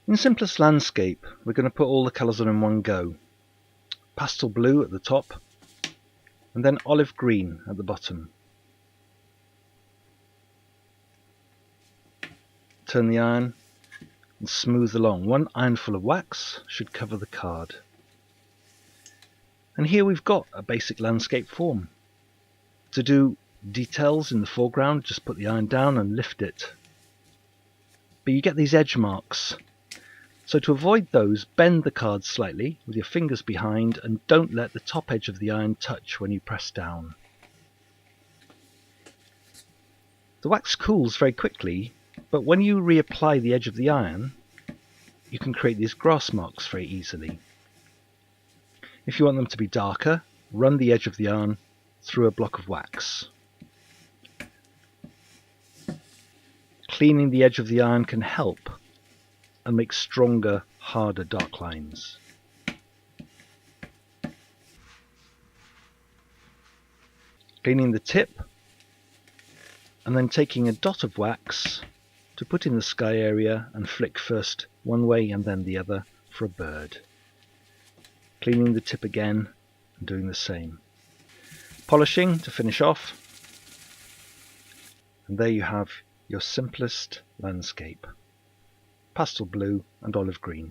In simplest landscape, we're going to put all the colours on in one go. Pastel blue at the top, and then olive green at the bottom. Turn the iron and smooth along. One ironful of wax should cover the card. And here we've got a basic landscape form. To do details in the foreground, just put the iron down and lift it. But you get these edge marks. So to avoid those, bend the card slightly with your fingers behind and don't let the top edge of the iron touch when you press down. The wax cools very quickly, but when you reapply the edge of the iron, you can create these grass marks very easily. If you want them to be darker, run the edge of the iron through a block of wax. Cleaning the edge of the iron can help and make stronger, harder dark lines. Cleaning the tip and then taking a dot of wax to put in the sky area and flick first one way and then the other for a bird. Cleaning the tip again and doing the same. Polishing to finish off, and there you have your simplest landscape. Pastel blue and olive green.